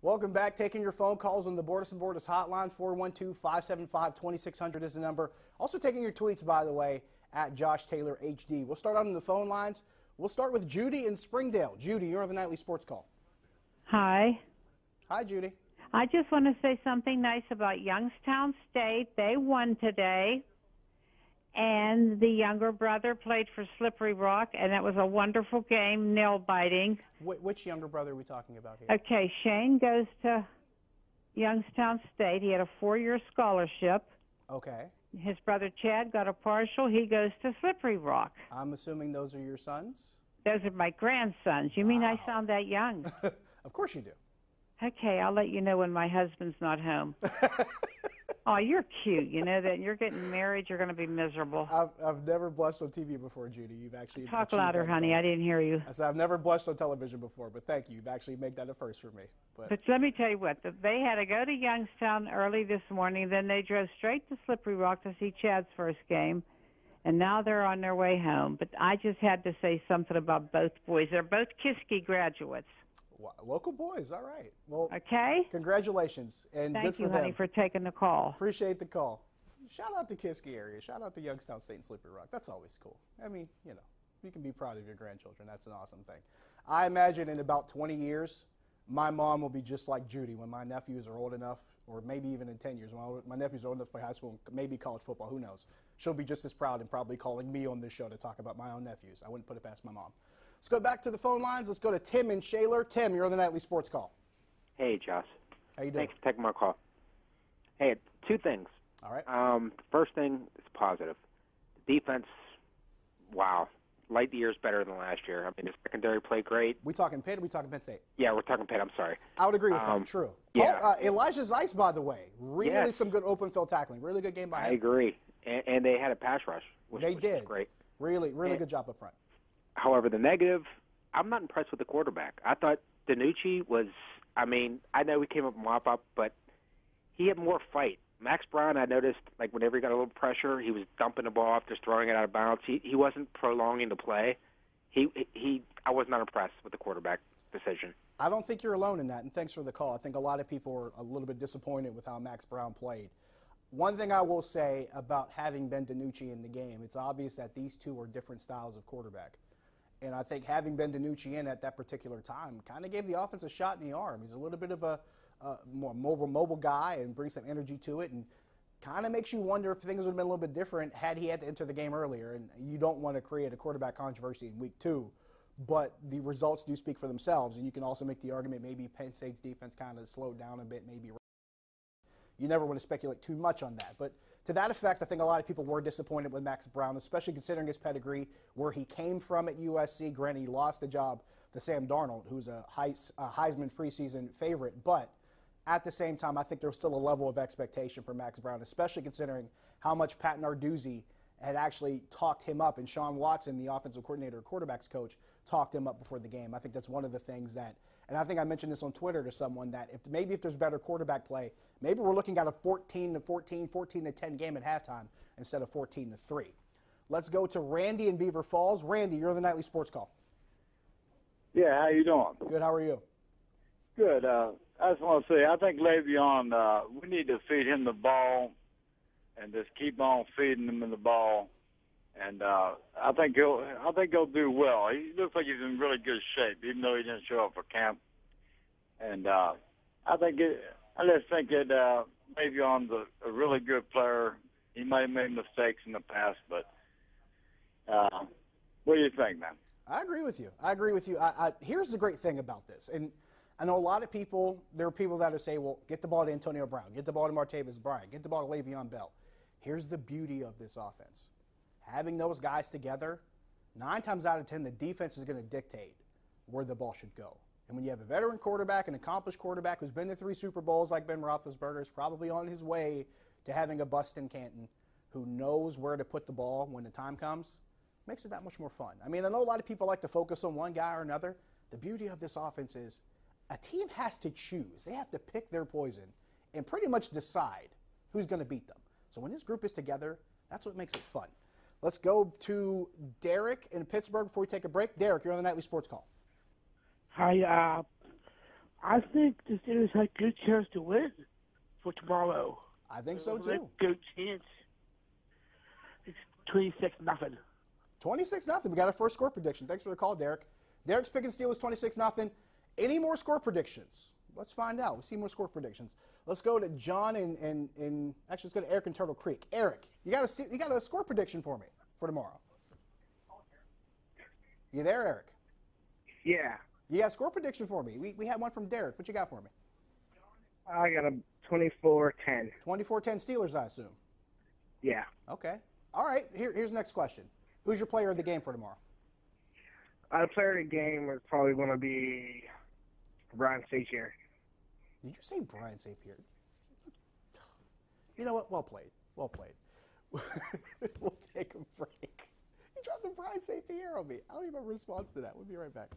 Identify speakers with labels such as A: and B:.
A: Welcome back. Taking your phone calls on the Bordas and Bordas hotline. 412-575-2600 is the number. Also taking your tweets, by the way, at Josh Taylor HD. We'll start on the phone lines. We'll start with Judy in Springdale. Judy, you're on the Nightly Sports Call.
B: Hi.
A: Hi, Judy.
B: I just want to say something nice about Youngstown State. They won today, and the younger brother played for Slippery Rock, and that was a wonderful game, nail-biting.
A: Which younger brother are we talking about here?
B: Okay, Shane goes to Youngstown State. He had a 4-year scholarship.
A: Okay.
B: His brother Chad got a partial. He goes to Slippery Rock.
A: I'm assuming those are your sons?
B: Those are my grandsons. You mean I sound that young?
A: Of course you do.
B: Okay, I'll let you know when my husband's not home. Oh, you're cute. You know that you're getting married, you're going to be miserable.
A: I've never blushed on TV before, Judy. You've actually
B: talk louder, honey. I didn't hear you.
A: I said I've never blushed on television before, but thank you. You've actually made that a first for me.
B: But let me tell you what, they had to go to Youngstown early this morning. Then they drove straight to Slippery Rock to see Chad's first game, and now they're on their way home. But I just had to say something about both boys. They're both Kiski graduates.
A: Local boys, all right. Well,
B: okay.
A: Congratulations, and
B: Thank
A: good for
B: you,
A: them.
B: honey, for taking the call.
A: Appreciate the call. Shout out to Kiski area. Shout out to Youngstown State and Slippery Rock. That's always cool. I mean, you know, you can be proud of your grandchildren. That's an awesome thing. I imagine in about 20 years, my mom will be just like Judy when my nephews are old enough, or maybe even in 10 years, when my nephews are old enough to play high school, maybe college football, who knows. She'll be just as proud and probably calling me on this show to talk about my own nephews. I wouldn't put it past my mom. Let's go back to the phone lines. Let's go to Tim in Shaler. Tim, you're on the Nightly Sports Call.
C: Hey, Josh.
A: How you doing?
C: Thanks for taking my call. Hey, two things.
A: All right.
C: The first thing is positive. The defense, wow, light years better than last year. I mean, the secondary played great.
A: We talking Pitt or we talking Penn State?
C: Yeah, we're talking Pitt. I'm sorry.
A: I would agree with that. True.
C: Yeah.
A: Elijah Zeiss, by the way, really some good open field tackling. Really good game by him.
C: I agree. And they had a pass rush, which
A: they did.
C: Was great.
A: Really good job up front.
C: However, the negative, I'm not impressed with the quarterback. I thought DiNucci was, I mean, I know he came up mop-up, but he had more fight. Max Brown, I noticed, like whenever he got a little pressure, he was dumping the ball off, just throwing it out of bounds. He wasn't prolonging the play. I was not impressed with the quarterback decision.
A: I don't think you're alone in that, and thanks for the call. I think a lot of people are a little bit disappointed with how Max Brown played. One thing I will say about having Ben DiNucci in the game, it's obvious that these two are different styles of quarterback. And I think having Ben DiNucci in at that particular time kind of gave the offense a shot in the arm. He's a little bit of a more mobile guy and brings some energy to it, and kind of makes you wonder if things would have been a little bit different had he had to enter the game earlier. And you don't want to create a quarterback controversy in week 2, but the results do speak for themselves. And you can also make the argument maybe Penn State's defense kind of slowed down a bit, maybe. You never want to speculate too much on that. But to that effect, I think a lot of people were disappointed with Max Brown, especially considering his pedigree, where he came from at USC. Granted, he lost the job to Sam Darnold, who's a Heisman preseason favorite. But at the same time, I think there was still a level of expectation for Max Brown, especially considering how much Pat Narduzzi had actually talked him up, and Sean Watson, the offensive coordinator, quarterbacks coach, talked him up before the game. I think that's one of the things that, and I think I mentioned this on Twitter to someone, that if there's better quarterback play, maybe we're looking at a 14-14, 14-10 game at halftime instead of 14-3. Let's go to Randy in Beaver Falls. Randy, you're on the Nightly Sports Call.
D: Yeah, how you doing?
A: Good. How are you?
D: Good. I just want to say, I think Le'Veon, we need to feed him the ball and just keep on feeding him the ball. And I think he'll do well. He looks like he's in really good shape, even though he didn't show up for camp. And I just think that Le'Veon's a really good player. He might have made mistakes in the past, but what do you think, man?
A: I agree with you. Here's the great thing about this, and I know a lot of people, there are people that will say, well, get the ball to Antonio Brown, get the ball to Martavis Bryant, get the ball to Le'Veon Bell. Here's the beauty of this offense. Having those guys together, 9 times out of 10, the defense is going to dictate where the ball should go. And when you have a veteran quarterback, an accomplished quarterback who's been to 3 Super Bowls like Ben Roethlisberger, is probably on his way to having a bust in Canton, who knows where to put the ball when the time comes, makes it that much more fun. I mean, I know a lot of people like to focus on one guy or another. The beauty of this offense is a team has to choose. They have to pick their poison and pretty much decide who's going to beat them. So when this group is together, that's what makes it fun. Let's go to Derek in Pittsburgh before we take a break. Derek, you're on the Nightly Sports Call.
E: Hi. I think the Steelers have a good chance to win for tomorrow.
A: I think so too.
E: Good chance. It's 26-0.
A: 26-0. We got our first score prediction. Thanks for the call, Derek. Derek's picking Steelers 26-0. Any more score predictions? Let's find out. We'll see more score predictions. Let's go to John and actually let's go to Eric in Turtle Creek. Eric, you got a score prediction for me for tomorrow? You there, Eric?
F: Yeah.
A: You got a score prediction for me? We had one from Derek. What you got for me?
F: I got a 24-10.
A: 24-10 Steelers, I assume.
F: Yeah.
A: Okay. All right. Here's the next question. Who's your player of the game for tomorrow?
F: The player of the game is probably going to be Brian Sachier.
A: Did you say Brian St. Pierre? You know what? Well played. Well played. We'll take a break. You dropped the Brian St. Pierre on me. I don't even have a response to that. We'll be right back.